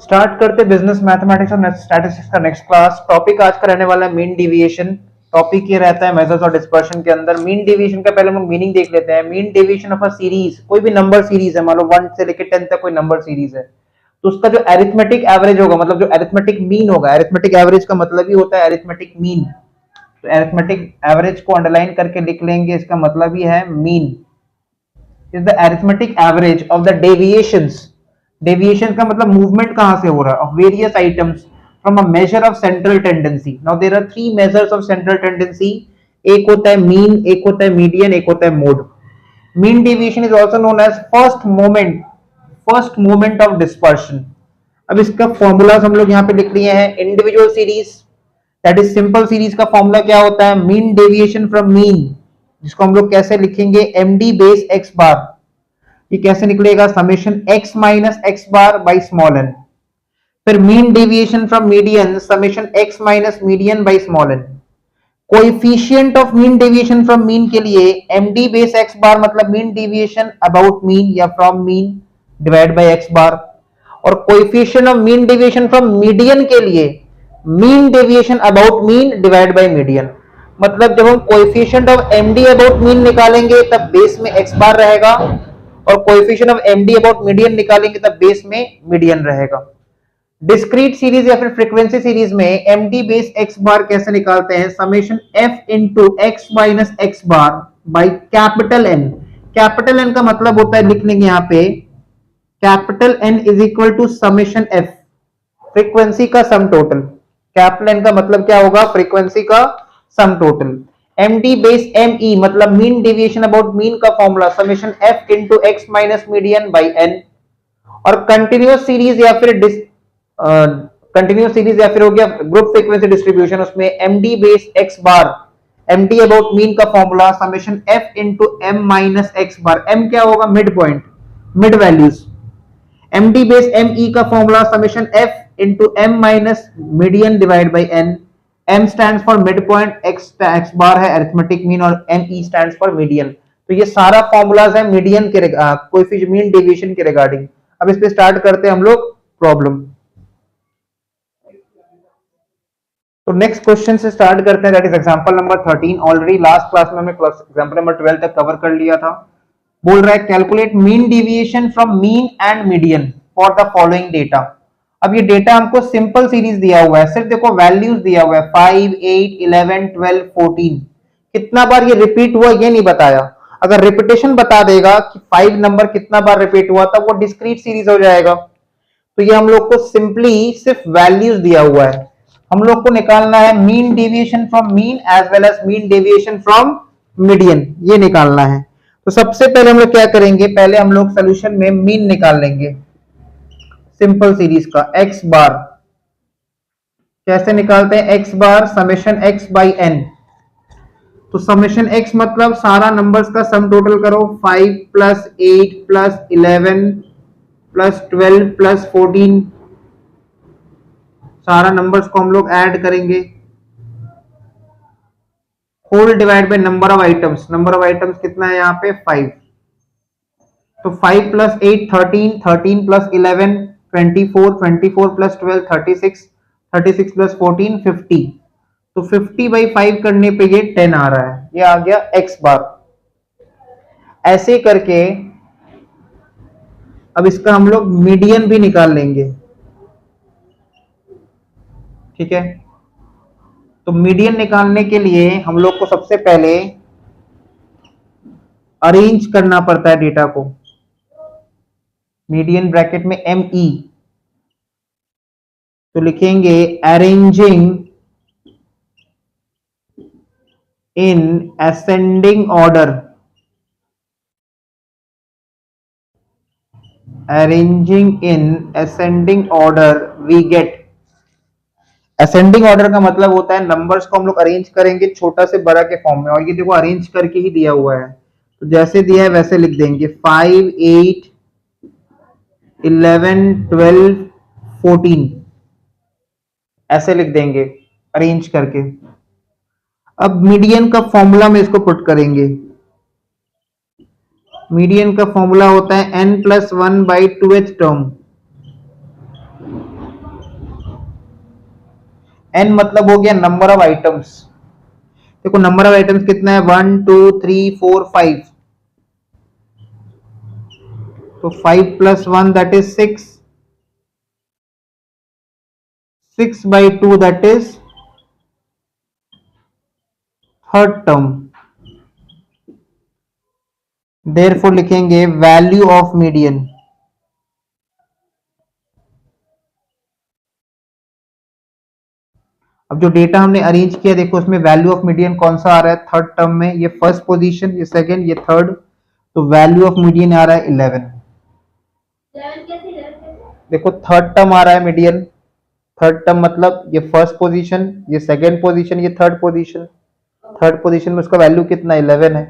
Start करते business mathematics और statistics का नेक्स्ट क्लास। टॉपिक आज का रहने वाला है मीन डेविएशन। टॉपिक ये रहता है मेजर्स और डिस्पर्शन के अंदर। मीन डेविएशन का पहले हम लोग मीनिंग देख लेते हैं। Mean deviation of a series, कोई भी नंबर सीरीज है, मान लो 1 से लेकर 10 तक कोई नंबर सीरीज है, तो उसका जो अरिथमेटिक एवरेज होगा, मतलब जो अरिथमेटिक मीन होगा, अरिथमेटिक एवरेज का मतलब ही होता है अरिथमेटिक मीन। तो अरिथमेटिक एवरेज को अंडरलाइन करके लिख लेंगे, इसका मतलब ही है mean is the arithmetic average of the deviations. Deviation का मतलब मूवमेंट कहां से हो रहा है, of various items from a measure of central tendency. Now there are three measures of central tendency. एक होता है मीन, एक होता है मीडियन, एक होता है mode. Mean deviation is also known as first moment of dispersion. अब इसका फॉर्मूलाज हम लोग यहाँ पे लिख लिए हैं। Individual series, that is simple series का फॉर्मूला क्या होता है, मीन डेविएशन फ्रॉम मीन, जिसको हम लोग कैसे लिखेंगे, एमडी बेस एक्स बार। ये कैसे निकलेगा, summation x minus x bar by small n. फिर mean deviation from median, summation x minus median by small n. Coefficient of mean deviation from mean के लिए एमडी बेस एक्स बार, मतलब mean deviation about mean या from mean, divide by x bar. और coefficient of mean deviation from median के लिए mean deviation about mean divide by median. मतलब जब हम coefficient of MD about mean निकालेंगे तब बेस में एक्स बार रहेगा, और coefficient of MD about median निकालेंगे तब बेस में मीडियन रहेगा। डिस्क्रीट सीरीज या फिर फ्रीक्वेंसी सीरीज में एमडी बेस एक्स बार कैसे निकालते हैं, summation F into x minus x bar by capital N. Capital N का मतलब होता है, लिख लेंगे यहाँ पे, capital N is equal to summation F, frequency का सम टोटल। कैपिटल एन का मतलब क्या होगा, फ्रीक्वेंसी का sum total. MD base M E मतलब मीन डेविएशन अबाउट मीन का formula, summation F into x minus median by n. और continuous series या फिर हो गया ग्रुप फ्रीक्वेंसी डिस्ट्रीब्यूशन, उसमें MD base x bar, MD about mean का formula, summation F into M minus x bar. M क्या होगा, mid point, mid values. MD base M E का formula, summation F into M minus median divide by N. M stands for midpoint, X bar है arithmetic mean, और ME stands for median. तो ये सारा formulas है median के coefficient mean deviation के regarding. अब इस पे स्टार्ट करते हैं हम लोग प्रॉब्लम। तो नेक्स्ट क्वेश्चन से स्टार्ट करते हैं, that is example number 13। Already last class में हमने एग्जांपल नंबर 12 तक कवर कर लिया था। बोल रहा है calculate mean deviation from mean and median for the following data. अब ये डेटा हमको सिंपल सीरीज दिया हुआ है, सिर्फ देखो वैल्यूज दिया हुआ है 5, 8, 11, 12, 14। कितना बार ये रिपीट हुआ ये नहीं बताया। अगर रिपीटेशन बता देगा कि 5 नंबर कितना बार रिपीट हुआ तब वो डिस्क्रीट सीरीज हो जाएगा। तो ये हम लोग को सिंपली सिर्फ वैल्यूज दिया हुआ है, हम लोग को निकालना है mean deviation from mean as well as mean deviation from median, ये निकालना है। तो सबसे पहले हम लोग क्या करेंगे, पहले हम लोग सोल्यूशन में मीन निकाल लेंगे सिंपल सीरीज का। एक्स बार कैसे निकालते हैं, X bar summation X by N. तो समेशन एक्स मतलब सारा नंबर्स का सम टोटल करो, 5 प्लस 8 प्लस 11 प्लस 12 प्लस 14, सारा नंबर्स को हम लोग ऐड करेंगे। Whole divide by number of items, number of items कितना है यहाँ पे 5। तो 5 प्लस 8 13, 13 प्लस 11 24, 24 प्लस 12 36, 36 प्लस 14 50। तो 50 बाई 5 करने पे ये 10 आ रहा है, ये आ गया एक्स बार। ऐसे करके अब इसका हम लोग मीडियन भी निकाल लेंगे, ठीक है। तो मीडियन निकालने के लिए हम लोग को सबसे पहले अरेंज करना पड़ता है डेटा को, मीडियन ब्रैकेट में ME। तो लिखेंगे arranging in ascending order, arranging in ascending order we get. Ascending order का मतलब होता है नंबर्स को हम लोग अरेंज करेंगे छोटा से बड़ा के फॉर्म में, और ये देखो अरेंज करके ही दिया हुआ है, तो जैसे दिया है वैसे लिख देंगे 5, 8, 11, 12, 14, ऐसे लिख देंगे अरेंज करके। अब मीडियन का फॉर्मूला में इसको पुट करेंगे। मीडियन का फॉर्मूला होता है n+1/2th टर्म, n मतलब हो गया नंबर ऑफ आइटम्स। देखो नंबर ऑफ आइटम्स कितना है, 1 2 3 4 5, तो 5 plus 1 that is 6, 6 by 2 that is third term. Therefore लिखेंगे वैल्यू ऑफ मीडियन। अब जो डेटा हमने अरेंज किया देखो उसमें वैल्यू ऑफ मीडियन कौन सा आ रहा है थर्ड टर्म में, ये फर्स्ट पोजीशन, ये सेकंड, ये थर्ड, तो वैल्यू ऑफ मीडियन आ रहा है 11। देखो थर्ड टर्म आ रहा है मीडियन, थर्ड टर्म मतलब ये फर्स्ट पोजीशन, ये सेकंड पोजीशन, ये थर्ड पोजीशन, थर्ड पोजीशन में उसका वैल्यू कितना 11 है,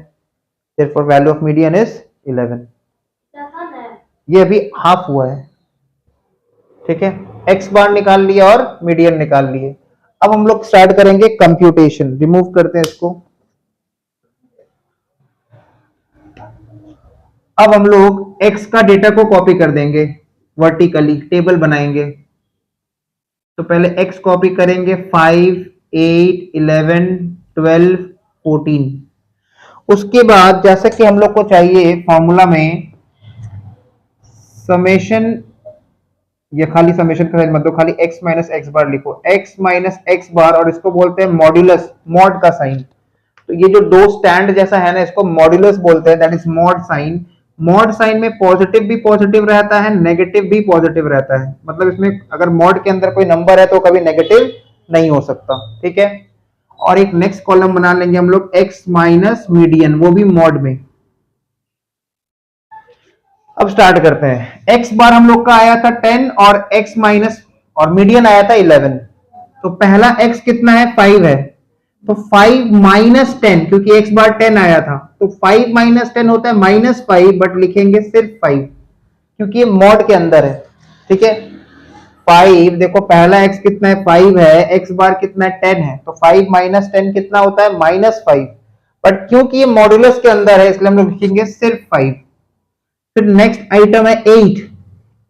therefore value of median is 11। ये अभी हाफ हुआ है, ठीक है, एक्स बार निकाल लिया और मीडियन निकाल लिए। अब हम लोग स्टार्ट करेंगे कंप्यूटेशन, रिमूव करते हैं इसको। अब हम लोग एक्स का डेटा को कॉपी कर देंगे, वर्टिकली टेबल बनाएंगे। तो पहले एक्स कॉपी करेंगे 5 8 11 12 14। उसके बाद जैसा कि हम लोग को चाहिए फॉर्मूला में समेशन, ये खाली समेशन का मत दो, खाली x माइनस एक्स बार लिखो, x माइनस एक्स बार, और इसको बोलते हैं मॉड्यूलस, मॉड का साइन। तो ये जो दो स्टैंड जैसा है ना इसको मॉड्यूलस बोलते हैं, that is mod sine. Mod sine में पॉजिटिव भी पॉजिटिव रहता है, नेगेटिव भी पॉजिटिव रहता है, मतलब इसमें अगर मॉड के अंदर कोई नंबर है तो कभी नेगेटिव नहीं हो सकता, ठीक है। और एक नेक्स्ट कॉलम बना लेंगे हम लोग x माइनस मीडियन, वो भी मॉड में। अब स्टार्ट करते हैं। x बार हम लोग का आया था 10 और x माइनस और मीडियन आया था 11। तो पहला x कितना है 5 है, तो 5 माइनस 10, क्योंकि x बार 10 आया था, तो 5 माइनस 10 होता है -5, बट लिखेंगे सिर्फ 5 क्योंकि ये मॉड के अंदर है, ठीक है। 5 देखो पहला x कितना है 5 है, x बार कितना है 10 है, तो 5 माइनस 10 कितना होता है -5, बट क्योंकि ये मॉड्यूलस के अंदर है इसलिए हम लोग लिखेंगे सिर्फ 5। फिर नेक्स्ट आइटम है 8,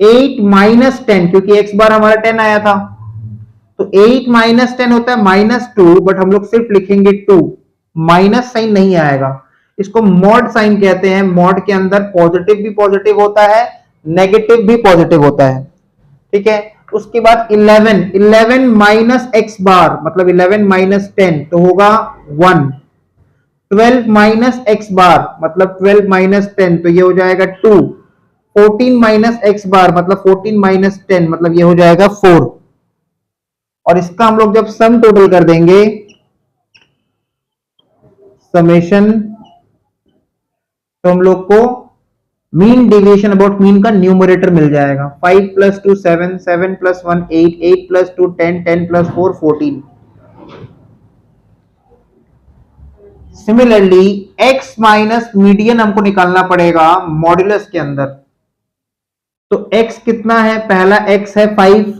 8 माइनस 10, क्योंकि x बार हमारा 10 आया था, तो 8 माइनस 10 होता है -2, बट हम लोग सिर्फ लिखेंगे 2, माइनस साइन नहीं आएगा। इसको मॉड साइन कहते हैं, मॉड के अंदर पॉजिटिव भी पॉजिटिव होता है, नेगेटिव भी पॉजिटिव होता है, ठीक है। उसके बाद 11, 11 माइनस एक्स बार मतलब 11 माइनस 10 तो होगा 1, 12 माइनस एक्स बार मतलब 12 माइनस 10 तो ये हो जाएगा 2, 14 माइनस एक्स बार मतलब 14 माइनस 10 मतलब ये हो जाएगा 4। और इसका हम लोग जब सम टोटल कर देंगे, समेशन, तो हम लोग को मीन डेविएशन अबाउट मीन का न्यूमरेटर मिल जाएगा। 5 plus 2 7, 7 plus 1 8, 8 plus 2 10, 10 plus 4 14। Similarly x minus median हमको निकालना पड़ेगा मॉड्यूलस के अंदर। तो x कितना है, पहला x है 5,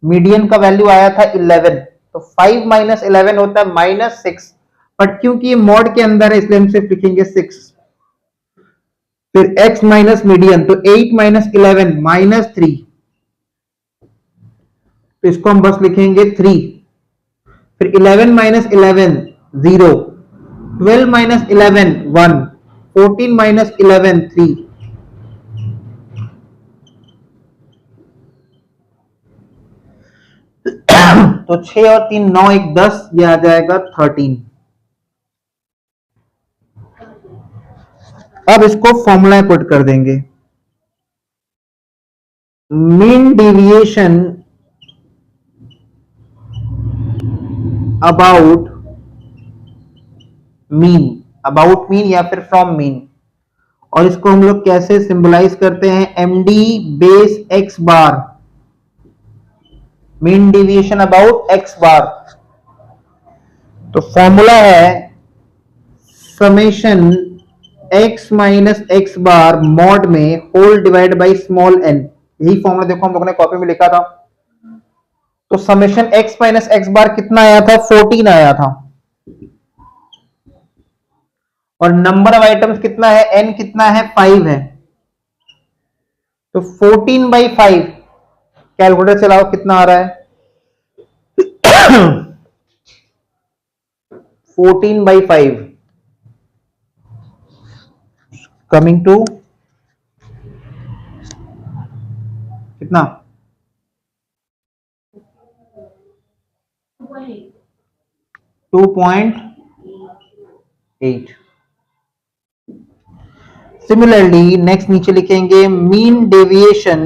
मीडियन का वैल्यू आया था 11, तो 5 माइनस 11 होता है -6, बट क्योंकि ये मॉड के अंदर है इसलिए हम सिर्फ लिखेंगे 6। फिर x माइनस मीडियन, तो 8 माइनस 11 -3, तो इसको हम बस लिखेंगे 3। फिर 11 माइनस 11 0, 12 माइनस 11 1, 14 माइनस 11 3। तो 6 और 3 9 1 10, ये आ जाएगा 13। अब इसको फॉर्मूला पुट कर देंगे। मीन डेविएशन अबाउट मीन या फिर फ्रॉम मीन, और इसको हम लोग कैसे सिंबलाइज करते हैं, md base x bar, mean deviation about x bar. तो फॉर्मूला है summation x minus x bar mod में whole divide by small n, यही फॉर्मूला देखो हम लोगों ने कॉपी में लिखा था। तो summation x minus x bar कितना आया था 14 आया था, और नंबर ऑफ आइटम्स कितना है n कितना है 5 है, तो 14 बाई 5 कैलकुलेटर चलाओ कितना आ रहा है 14/5 कमिंग टू कितना 2.8। सिमिलरली नेक्स्ट नीचे लिखेंगे मीन डेविएशन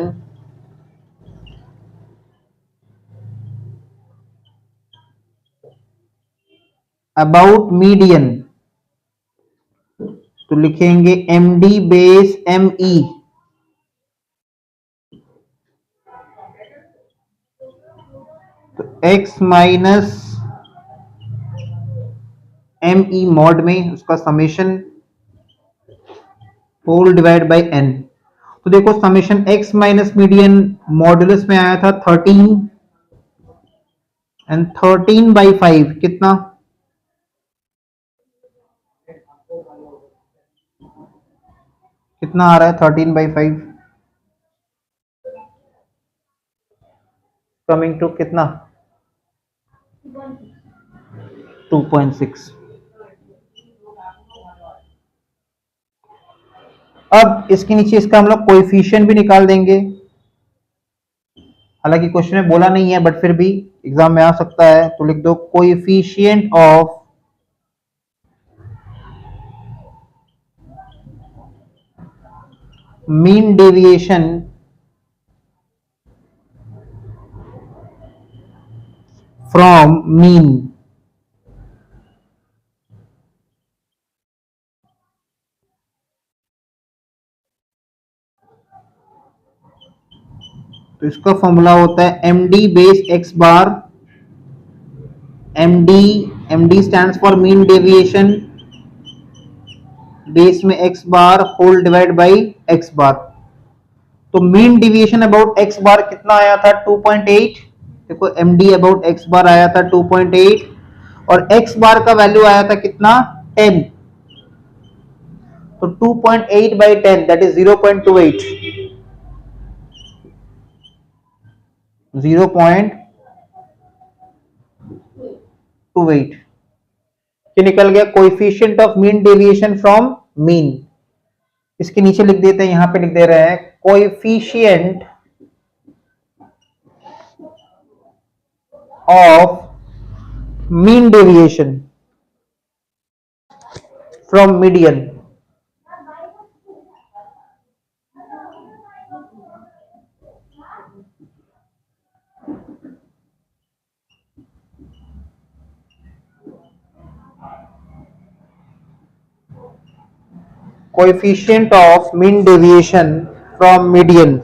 अबाउट मीडियन, तो लिखेंगे MD बेस ME, तो x माइनस ME मॉड में उसका summation whole divide by n। तो देखो summation x minus median modulus में आया था 13 एंड 13/5 कितना, कितना आ रहा है 13/5 कमिंग टू कितना 2.6। अब इसके नीचे इसका हम लोग कोएफिशिएंट भी निकाल देंगे, हालांकि क्वेश्चन में बोला नहीं है बट फिर भी एग्जाम में आ सकता है, तो लिख दो coefficient of mean deviation from mean. तो इसका फॉर्मूला होता है MD base x bar, MD stands for mean deviation, base में x bar whole divide by x bar. तो mean deviation about x bar कितना आया था 2.8, देखो MD अबाउट x बार आया था 2.8 और x बार का वैल्यू आया था कितना 10, तो 2.8/10 दैट इज 0.28, 0.28 ये निकल गया coefficient of mean deviation from mean. इसके नीचे लिख देते हैं, यहां पे लिख दे रहे हैं coefficient of mean deviation from median. Coefficient of mean deviation from median,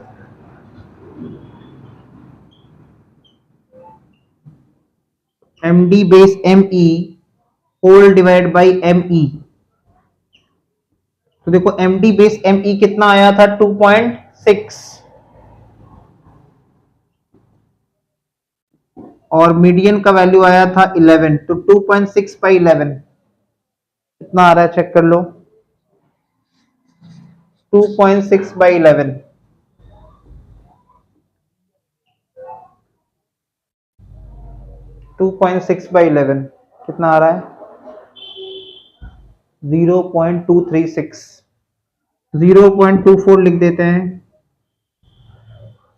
MD base ME whole divide by ME। तो देखो MD बेस ME कितना आया था 2.6 और मीडियन का वैल्यू आया था 11, तो 2.6/11 कितना आ रहा है चेक कर लो, 2.6/11 2.6/11 कितना आ रहा है 0.236, 0.24 लिख देते हैं।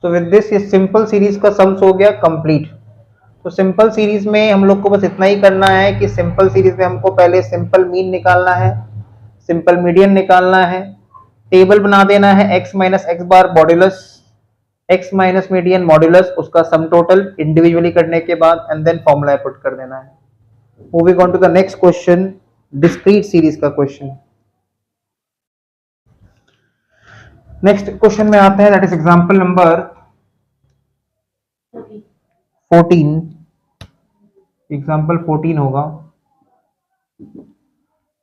तो विद दिस ये सिंपल सीरीज का सम्स हो गया कंप्लीट। तो सिंपल सीरीज में हम लोग को बस इतना ही करना है कि सिंपल सीरीज में हमको पहले सिंपल मीन निकालना है, सिंपल मीडियन निकालना है, टेबल बना देना है x minus x bar modulus, x minus median modulus, उसका सम टोटल इंडिविजुअली करने के बाद एंड देन फॉर्मूला पुट कर देना है। Moving on to the next question, discrete series का क्वेश्चन। नेक्स्ट क्वेश्चन में आते हैं, that is example number 14, example 14 होगा।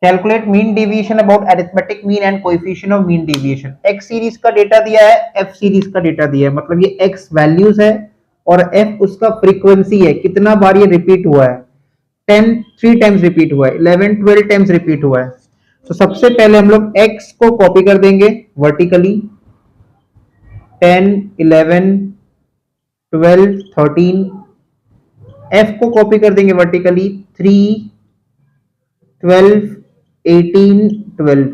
Calculate mean deviation about arithmetic mean and coefficient of mean deviation. x series का data दिया है, f सीरीज का data दिया है, मतलब ये x वैल्यूज है और f उसका फ्रीक्वेंसी है, कितना बार ये रिपीट हुआ है, 3 टाइम्स रिपीट हुआ है, 11 12 टाइम्स रिपीट हुआ है। तो सबसे पहले हम लोग x को कॉपी कर देंगे वर्टिकली, 10 11 12 13, f को कॉपी कर देंगे वर्टिकली 3 12, 18, 12।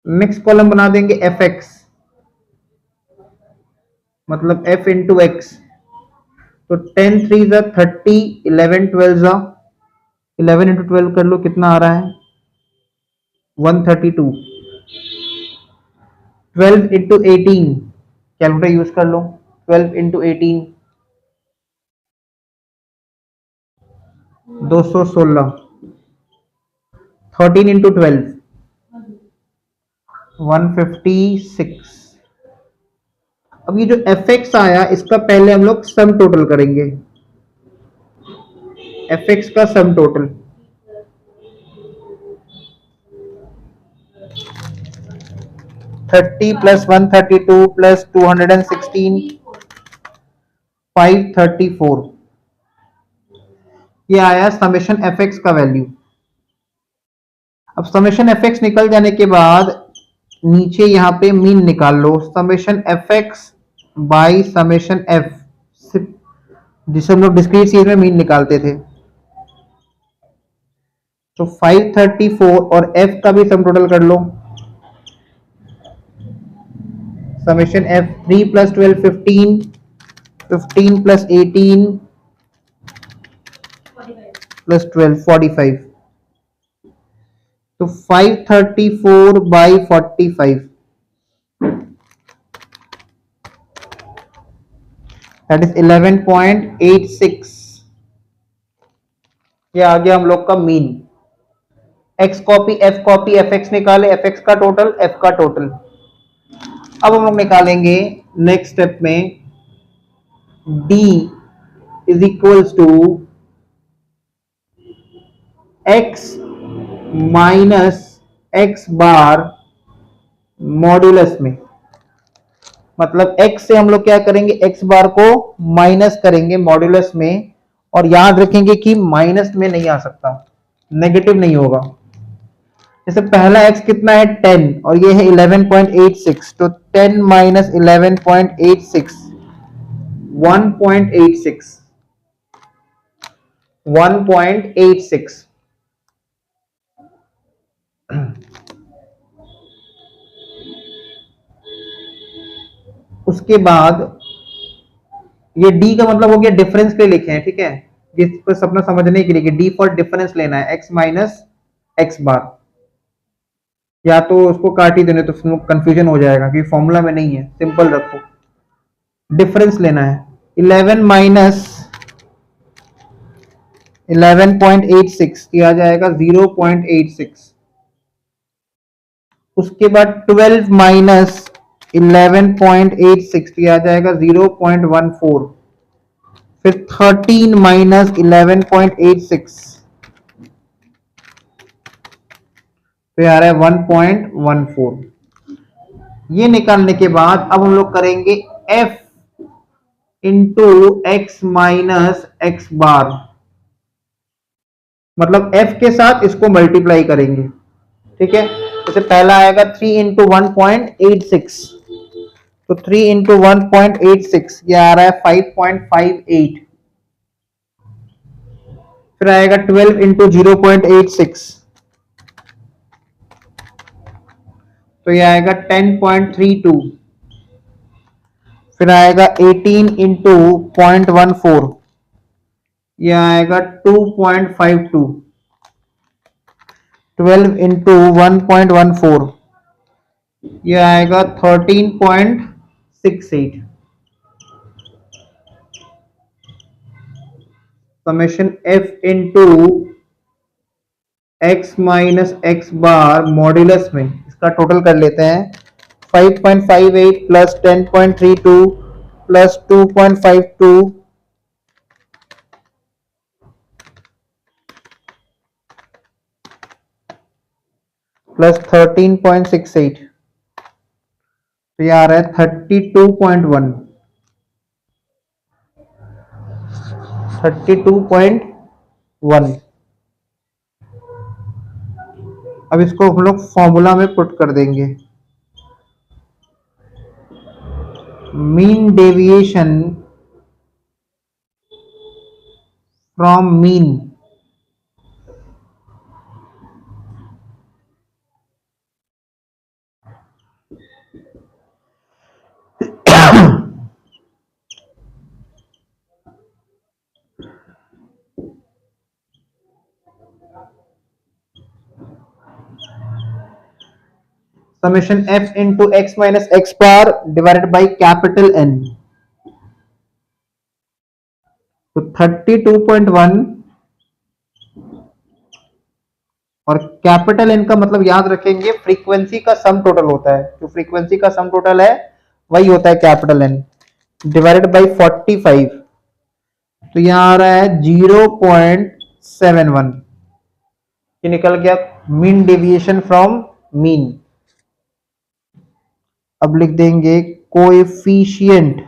नेक्स्ट कॉलम बना देंगे एफ एक्स, मतलब एफ इंटू एक्स। तो 10 3 जा 30, 11 12 जा 11 इंटू 12 कर लो, कितना आ रहा है 132। 12 इंटू 18, कैलकुलेटर यूज कर लो। 12 इंटू 18 216। 13 इंटू 12 156। अब ये जो एफ एक्स आया इसका पहले हम लोग सम टोटल करेंगे, एफ एक्स का सम टोटल। 30 plus 132 plus 216 534। ये आया समेशन एफ एक्स का वैल्यू। अब समेशन एफ एक्स निकल जाने के बाद नीचे यहाँ पे मीन निकाल लो, summation F x by summation f, जिसे हम लोग डिस्क्रीट सीरीज में मीन निकालते थे। तो 534 और एफ का भी सम टोटल कर लो, summation f 3 plus 12 15, 15 plus 18 plus 12 45। तो 534 बाई 45 दैट इज 11.86। ये आ गया हम लोग का mean. X copy F copy, F X निकाले, एफ एक्स का टोटल एफ का टोटल। अब हम लोग निकालेंगे नेक्स्ट स्टेप में d is equals to x minus x bar modulus में। मतलब x से हम लोग क्या करेंगे, x बार को माइनस करेंगे मॉड्यूलस में, और याद रखेंगे कि माइनस में नहीं आ सकता, नेगेटिव नहीं होगा। जैसे पहला x कितना है 10 और ये है 11.86, तो 10 माइनस 11.86 1.86 1.86। उसके बाद ये d का मतलब हो गया डिफरेंस के लिए लिखे हैं, ठीक है, जिस पर सपना समझने के लिए कि d फॉर डिफरेंस लेना है, x माइनस एक्स बार। या तो उसको काट ही देने तो कंफ्यूजन हो जाएगा कि फॉर्मूला में नहीं है, सिंपल रखो, डिफरेंस लेना है। 11 माइनस 11.86 किया जाएगा 0.86। उसके बाद 12 माइनस 11.86 किया जाएगा 0.14। फिर 13 माइनस 11.86 तो आ रहा है 1.14। ये निकालने के बाद अब हम लोग करेंगे f into x minus x bar, मतलब f के साथ इसको मल्टीप्लाई करेंगे, ठीक है। जैसे पहला आएगा 3 इंटू 1.86, तो 3 इंटू 1.86 ये आ रहा है 5.58। फिर आएगा 12 इंटू 0.86, तो ये आएगा 10.32। फिर आएगा 18 इंटू 0.14, ये आएगा 2.52। 12 इंटू 1.14 ये आएगा 13.68। Summation f into x minus x bar modulus में, इसका टोटल कर लेते हैं। 5.58 प्लस 10.32 प्लस 2.52 प्लस 13.68, तो ये आ रहा है 32.1। 32.1। अब इसको हम लोग फॉर्मूला में पुट कर देंगे। Mean deviation from mean summation F into x minus x bar divided by capital N. तो 32.1 और कैपिटल एन का मतलब याद रखेंगे फ्रीक्वेंसी का सम टोटल होता है, जो फ्रीक्वेंसी का सम टोटल है वही होता है कैपिटल एन, डिवाइडेड बाई 45। तो यहां आ रहा है 0.71, ये निकल गया मीन डेविएशन फ्रॉम मीन। अब लिख देंगे coefficient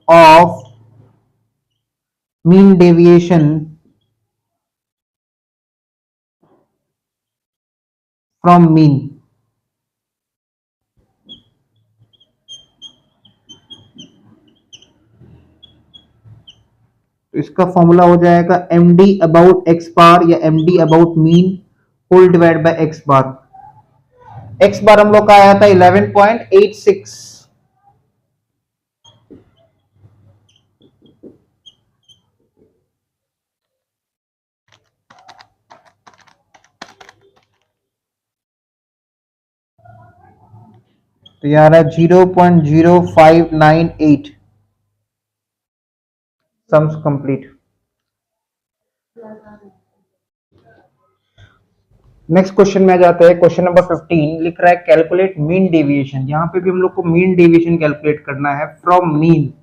of mean deviation from mean. तो इसका फॉर्मूला हो जाएगा M D about x bar या M D about mean whole divide by x bar. X bar हम लोग का आया था 11.86। तो ये आ रहा है 0.0598। Sums complete. नेक्स्ट क्वेश्चन में आ जाते हैं। क्वेश्चन नंबर 15 लिख रहा है कैलकुलेट मीन डेविएशन। यहाँ पे भी हम लोग को मीन डेविएशन कैलकुलेट करना है फ्रॉम मीन।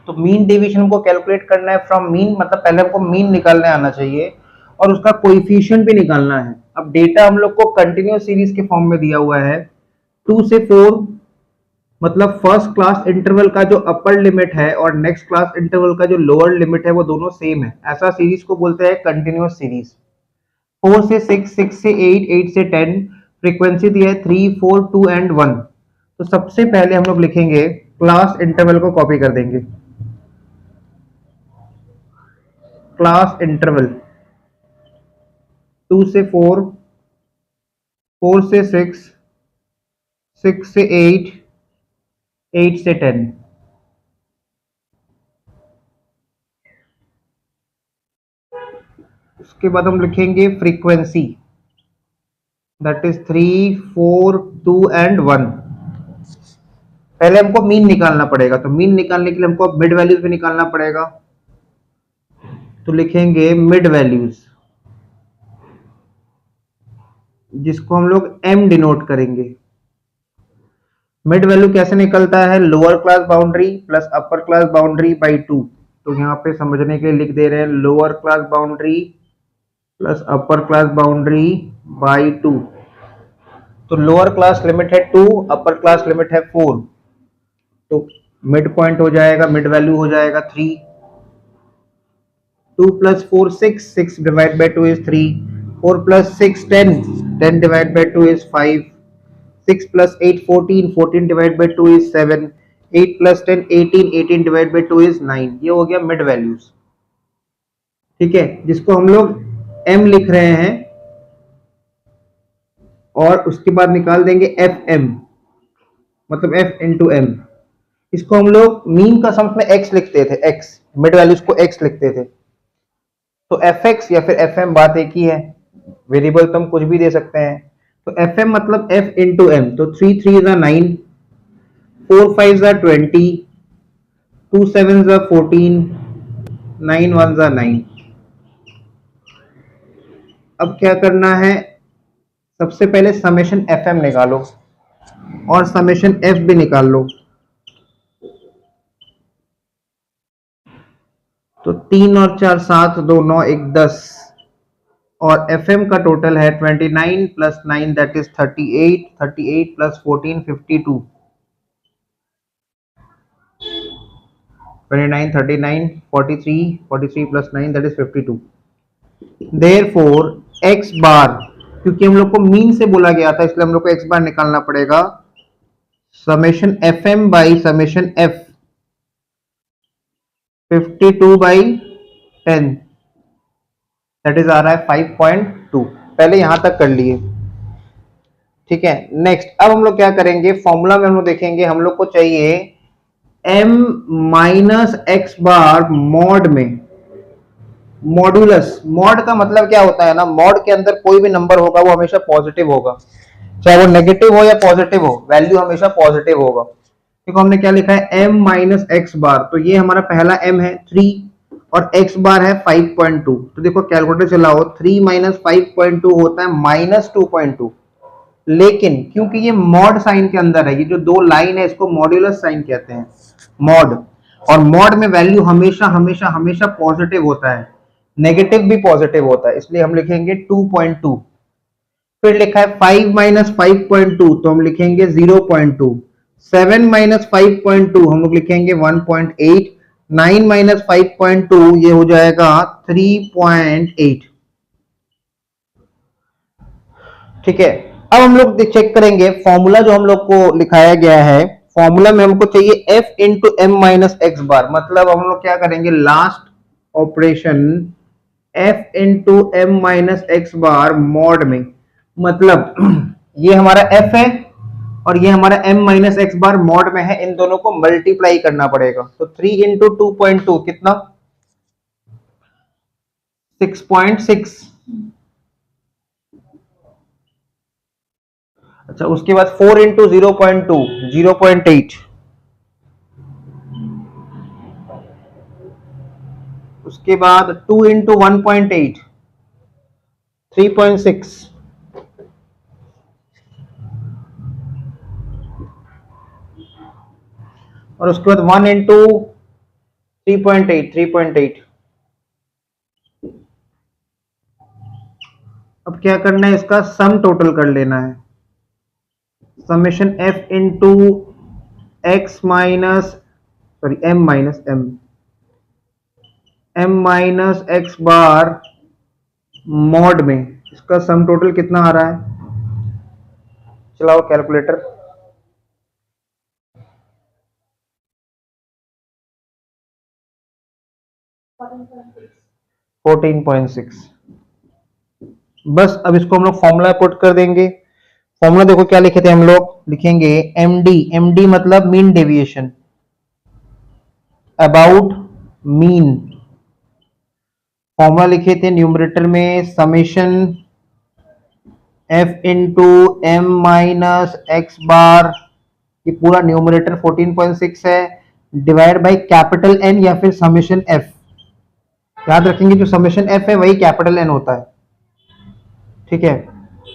तो मीन डेविएशन को कैलकुलेट करना है फ्रॉम मीन, मतलब पहले हमको मीन निकालने आना चाहिए और उसका कोएफिशिएंट भी निकालना है। अब डेटा हम लोग को कंटिन्यूअस सीरीज के फॉर्म में दिया हुआ है 2 से 4, मतलब फर्स्ट क्लास इंटरवल का जो अपर लिमिट है और नेक्स्ट क्लास इंटरवल का जो लोअर लिमिट है वो दोनों सेम है, ऐसा सीरीज को बोलते हैं कंटिन्यूअस सीरीज। 4 से 6, 6 से 8, 8 से 10, फ्रीक्वेंसी दी है 3, 4, 2 एंड 1। तो सबसे पहले हम लोग लिखेंगे क्लास इंटरवल को कॉपी कर देंगे। क्लास इंटरवल 2 से 4, 4 से 6, 6 से 8, 8 से 10। उसके बाद हम लिखेंगे फ्रीक्वेंसी, दैट इज 3, 4, 2 एंड 1। पहले हमको मीन निकालना पड़ेगा, तो मीन निकालने के लिए हमको मिड वैल्यूज भी निकालना पड़ेगा। तो लिखेंगे मिड वैल्यूज, जिसको हम लोग एम डिनोट करेंगे। मिड वैल्यू कैसे निकलता है? Lower class boundary plus upper class boundary by 2। तो यहाँ पे समझने के लिए लिख दे रहे हैं lower class boundary plus upper class boundary by 2। तो लोअर क्लास लिमिट है 2, अपर क्लास लिमिट है 4। तो मिड पॉइंट हो जाएगा, मिड वैल्यू हो जाएगा 3। 2 plus 4 6, 6 divided by 2 is 3। 4 plus 6 10, 10 divided by 2 is 5। 6 plus 8 14, 14 divided by 2 is 7। 8 plus 10 18, 18 divided by 2 is 9। ये हो गया मिड वैल्यूज, ठीक है, जिसको हम लोग m लिख रहे हैं और उसके बाद निकाल देंगे एफ एम, मतलब f इंटू एम। इसको हम लोग मीन का सम्स में x लिखते थे, x मिड वैल्यूज को x लिखते थे। तो एफ एक्स या फिर एफ एम बात एक ही है, वेरिएबल तो हम कुछ भी दे सकते हैं। तो एफ एम मतलब एफ इंटू एम। तो 3 3 9, 4 5 20, 2 7 14, 9 1 9। अब क्या करना है, सबसे पहले समेशन एफ एम निकालो और समेशन एफ भी निकाल लो। तो 3 और 4 7, 2 9 1 10 और FM का टोटल है 29 plus 9 that is 38, 38 plus 14 52। 29 39 43, 43 plus 9 that is 52। Therefore x बार, क्योंकि हम लोग को मीन से बोला गया था इसलिए हम लोग को x बार निकालना पड़ेगा। Summation FM by summation F 52 by 10 that is आ रहा है 5.2। पहले यहां तक कर लिए, ठीक है। नेक्स्ट अब हम लोग क्या करेंगे, फॉर्मूला में हम लोग देखेंगे, हम लोग को चाहिए m minus x bar mod में मॉड्यूलस, मॉड का मतलब क्या होता है ना, मॉड के अंदर कोई भी नंबर होगा वो हमेशा पॉजिटिव होगा, चाहे वो नेगेटिव हो या पॉजिटिव हो, वैल्यू हमेशा पॉजिटिव होगा। देखो हमने क्या लिखा है, m माइनस एक्स बार, तो ये हमारा पहला m है 3 और x बार है 5.2। तो देखो कैलकुलेटर चलाओ, 3 माइनस 5.2 होता है माइनस 2.2। लेकिन क्योंकि ये मॉड साइन के अंदर है, ये जो दो लाइन है इसको मॉड्यूलस साइन कहते हैं, मॉड। और मॉड में वैल्यू हमेशा हमेशा हमेशा पॉजिटिव होता है, नेगेटिव भी पॉजिटिव होता है, इसलिए हम लिखेंगे 2.2। फिर लिखा है 5 माइनस 5.2, तो हम लिखेंगे 0.2। 7 माइनस 5.2 हम लोग लिखेंगे 1.8। 9 माइनस 5.2 ये हो जाएगा 3.8। ठीक है, अब हम लोग चेक करेंगे फॉर्मूला जो हम लोग को लिखाया गया है, फॉर्मूला में हमको चाहिए f into M minus x bar, मतलब हम लोग क्या करेंगे, last operation f into M minus x bar mod में, मतलब ये हमारा f है और ये हमारा m minus x bar mod में है, इन दोनों को मल्टीप्लाई करना पड़ेगा। तो 3 इंटू 2.2 कितना, 6.6। अच्छा, उसके बाद 4 इंटू 0.2 0.8, उसके बाद 2 इंटू 1.8 3.6, और उसके बाद 1 इंटू 3.8 3.8। अब क्या करना है, इसका सम टोटल कर लेना है, summation f into x minus sorry m minus m minus x bar mod में, इसका सम टोटल कितना आ रहा है, चलाओ कैलकुलेटर। 14.6। बस अब इसको हम लोग फॉर्मूला पुट कर देंगे। फॉर्मूला देखो क्या लिखे थे हम लोग, लिखेंगे एमडी मतलब mean deviation, about mean. Formula लिखे थे न्यूमरेटर में summation f into M minus x bar, ये पूरा न्यूमरेटर 14.6 है, डिवाइड बाई कैपिटल N या फिर समेशन f। याद रखेंगे जो समेशन f है वही कैपिटल N होता है। ठीक है,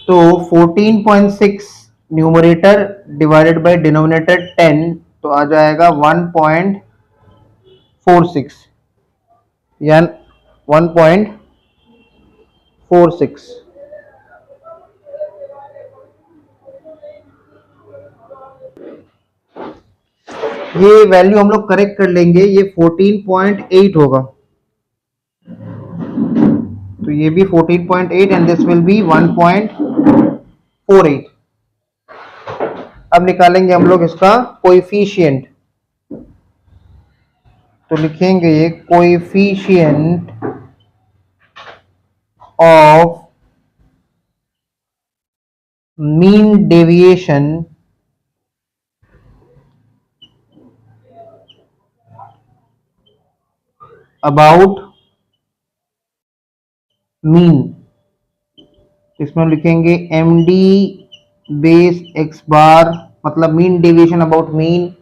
तो 14.6 न्यूमरेटर डिवाइडेड बाय डिनोमिनेटर 10, तो आ जाएगा 1.46 या 1.46। ये वैल्यू हम लोग करेक्ट कर लेंगे, ये 14.8 होगा, तो ये भी 14.8 एंड दिस विल बी 1.48। अब निकालेंगे हम लोग इसका कोएफिशिएंट, तो लिखेंगे ये coefficient of mean deviation about mean, इसमें लिखेंगे M D base x bar, मतलब mean deviation about mean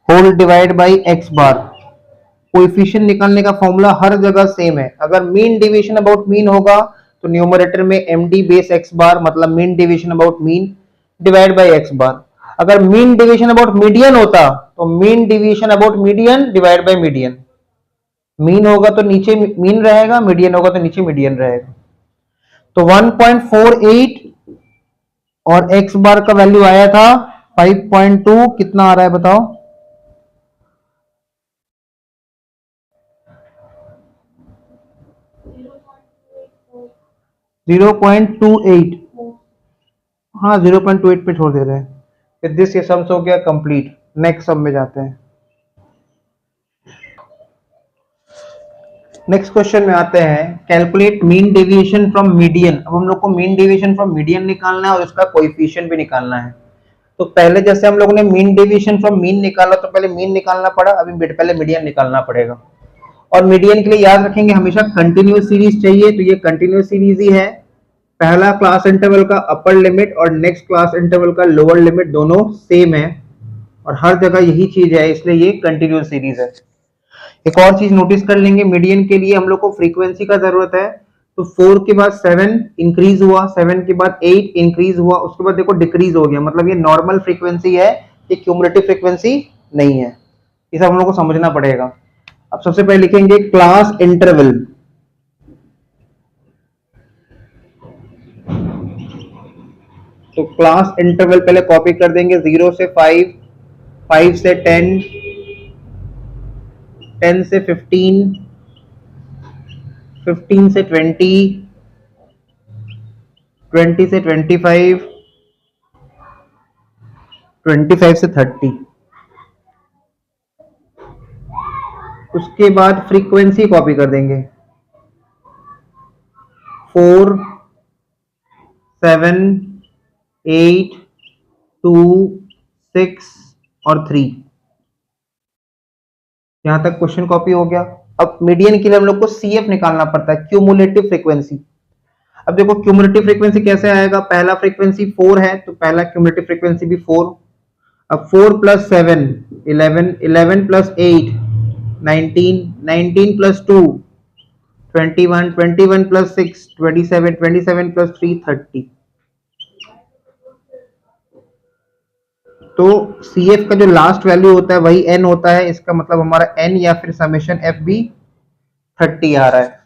whole divide by X bar. Coefficient निकालने का फॉर्मूला हर जगह सेम है, अगर मीन डेविएशन अबाउट मीन होगा तो न्यूमरेटर में M D base x bar मतलब mean deviation about mean divide by X bar. अगर मीन डेविएशन अबाउट मीडियन होता तो mean deviation about median divide by median, mean होगा तो नीचे मीन रहेगा, मीडियन होगा तो नीचे मीडियन रहेगा। तो 1.48 और एक्स बार का वैल्यू आया था 5.2, कितना आ रहा है बताओ, 0.28। हाँ 0.28 पे छोड़ दे रहे हैं। फिर दिस ये सम्स हो गया कंप्लीट, नेक्स्ट सम में जाते हैं। नेक्स्ट क्वेश्चन में आते हैं, calculate mean deviation from median. अब हम लोग को मीन डेविएशन फ्रॉम मीडियन निकालना है और इसका कोएफिशिएंट भी निकालना है। तो पहले जैसे हम लोगों ने मीन डेविएशन फ्रॉम मीन निकाला तो पहले मीन निकालना पड़ा, अभी पहले मीडियन निकालना पड़ेगा। और मीडियन के लिए याद रखेंगे हमेशा कंटिन्यूअस सीरीज चाहिए, तो ये कंटिन्यूअस सीरीज ही है। पहला क्लास इंटरवल का अपर लिमिट और नेक्स्ट क्लास इंटरवल का लोअर लिमिट दोनों सेम है और हर जगह यही चीज है, इसलिए ये कंटिन्यूअस सीरीज है। एक और चीज नोटिस कर लेंगे, मीडियन के लिए हम लोग को फ्रीक्वेंसी का जरूरत है, तो 4 के बाद 7 इंक्रीज हुआ, 7 के बाद 8 इंक्रीज हुआ, उसके बाद देखो डिक्रीज हो गया, मतलब ये नॉर्मल फ्रीक्वेंसी है, ये क्यूमुलेटिव फ्रीक्वेंसी नहीं है। ये सब हम लोग को समझना पड़ेगा। अब सबसे पहले लिखेंगे क्लास इंटरवल। तो क्लास इंटरवल पहले कॉपी कर देंगे, 0 से 5, 5 से 10, 10 से 15, 15 से 20, 20 से 25, 25 से 30। उसके बाद फ्रीक्वेंसी कॉपी कर देंगे, 4, 7, 8, 2, 6 और 3। यहां तक क्वेश्चन कॉपी हो गया। अब मीडियन के लिए हम लोग को CF निकालना पड़ता है, क्यूमुलेटिव फ्रीक्वेंसी। अब देखो क्यूमुलेटिव फ्रीक्वेंसी कैसे आएगा, पहला फ्रीक्वेंसी 4 है तो पहला क्यूमुलेटिव फ्रीक्वेंसी भी 4। अब 4 plus 7 11, 11 plus 8 19, 19 plus 2 21, 21 plus 6 27, 27 plus 3 30। तो CF का जो लास्ट वैल्यू होता है वही n होता है, इसका मतलब हमारा n या फिर समेशन f भी 30 आ रहा है।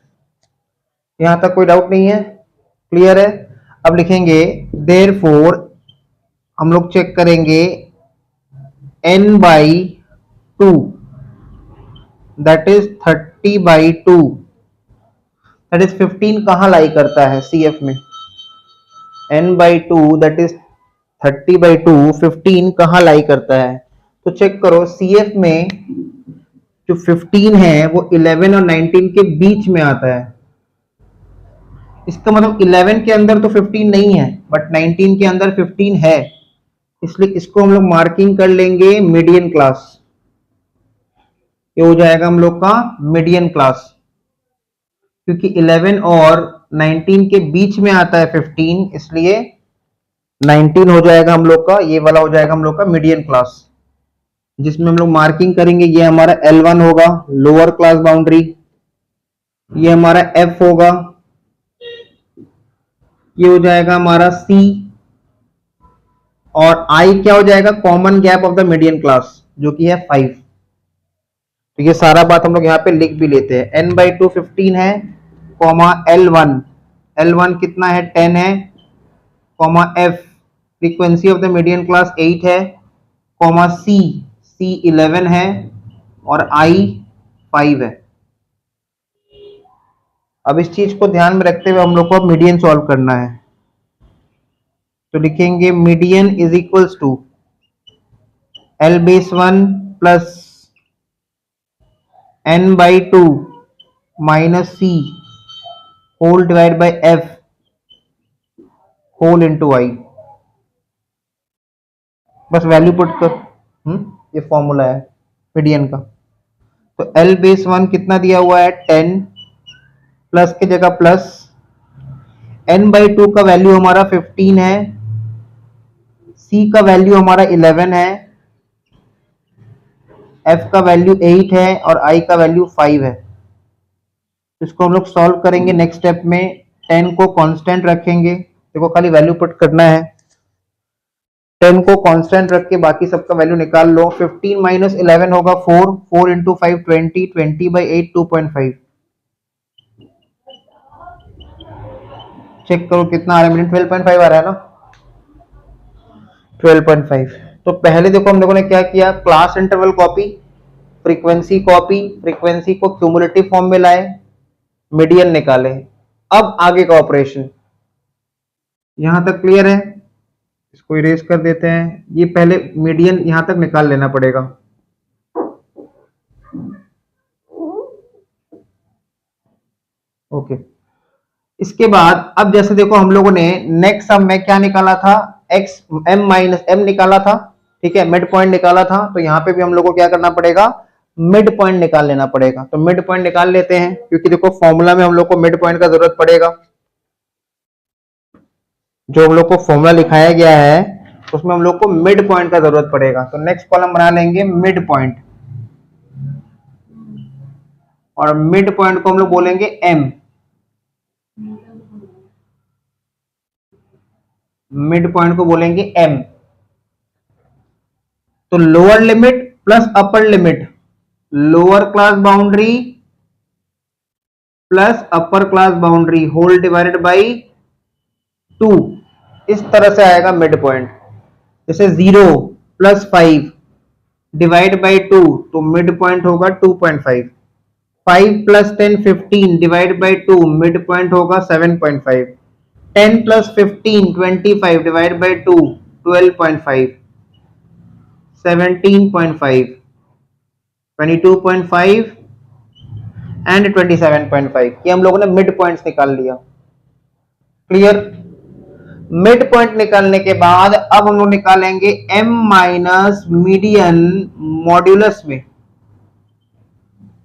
यहां तक कोई डाउट नहीं है, क्लियर है। अब लिखेंगे देयरफॉर, हम लोग चेक करेंगे n/2 that is 30/2 that is 15 कहां लाई करता है CF में, n/2 दैट इज 30/2 15 कहां लाई करता है। तो चेक करो CF में जो 15 है वो 11 और 19 के बीच में आता है, इसका मतलब 11 के अंदर तो 15 नहीं है बट 19 के अंदर 15 है, इसलिए इसको हम लोग मार्किंग कर लेंगे मीडियन क्लास। ये हो जाएगा हम लोग का मीडियन क्लास, क्योंकि 11 और 19 के बीच में आता है 15, इसलिए 19 हो जाएगा हम लोग का, ये वाला हो जाएगा हम लोग का मीडियन क्लास, जिसमें हम लोग मार्किंग करेंगे। ये हमारा L1 होगा, लोअर क्लास बाउंड्री, ये हमारा F होगा, ये हो जाएगा हमारा C, और I क्या हो जाएगा, common gap of the median class, जो कि है 5। तो ये सारा बात हम लोग यहाँ पे लिख भी लेते हैं। n/2 15 है, कॉमा L1 कितना है 10 है, comma F frequency of the median class 8 है, कॉमा C 11 है और I 5 है। अब इस चीज को ध्यान में रखते हुए हम लोग को अब मीडियन सॉल्व करना है, तो लिखेंगे median is equals to L/1 plus n/2 minus C whole divide by F whole into I। बस वैल्यू पुट कर, ये फॉर्मूला है मीडियन का। तो L/1 कितना दिया हुआ है 10, प्लस की जगह प्लस, n/2 का वैल्यू हमारा 15 है, C का वैल्यू हमारा 11 है, F का वैल्यू 8 है और I का वैल्यू 5 है। इसको हम लोग सॉल्व करेंगे नेक्स्ट स्टेप में, 10 को कांस्टेंट रखेंगे, देखो खाली वैल्यू पुट करना है, 10 को कांस्टेंट रख के बाकी सबका वैल्यू निकाल लो। 15 माइनस 11 होगा 4, 4 इंटू 5 20, 20/8 2.5। चेक करो कितना आ रहा है, 12.5 आ रहा है ना, 12.5। तो पहले देखो हम लोगों ने क्या किया, class interval copy, frequency copy, frequency को क्यूमुलेटिव फॉर्म में लाए, मीडियन निकाले। अब आगे का ऑपरेशन, यहां तक क्लियर है, इसको इरेज कर देते हैं। ये पहले मीडियन यहां तक निकाल लेना पड़ेगा। ओके, इसके बाद अब जैसे देखो हम लोगों ने नेक्स्ट सम में क्या निकाला था, m - m निकाला था, ठीक है, मिड पॉइंट निकाला था। तो यहाँ पे भी हम लोग को क्या करना पड़ेगा, मिड पॉइंट निकाल लेना पड़ेगा। तो मिड पॉइंट निकाल लेते हैं, क्योंकि देखो फॉर्मूला में हम लोग को मिड पॉइंट का जरूरत पड़ेगा। जो हम लोग को फॉर्मूला लिखाया गया है उसमें हम लोग को मिड पॉइंट का जरूरत पड़ेगा। तो नेक्स्ट कॉलम बना लेंगे मिड पॉइंट, और मिड पॉइंट को हम लोग बोलेंगे एम। मिड पॉइंट को बोलेंगे एम। तो lower limit plus upper limit, lower class boundary plus upper class boundary whole divided by 2, इस तरह से आएगा मिड पॉइंट। जैसे 0 प्लस 5 डिवाइड बाई 2, तो मिड पॉइंट होगा 2.5। 5 plus 10 15 divide by 2, mid point होगा 7.5। 10 प्लस 15 25 डिवाइड बाई 2, 12.5। 17.5, 22.5 एंड 27.5। ये हम लोगों ने मिड पॉइंट्स निकाल लिया। क्लियर? मिड पॉइंट निकालने के बाद अब हम लोग निकालेंगे m माइनस मीडियन मॉड्यूलस में।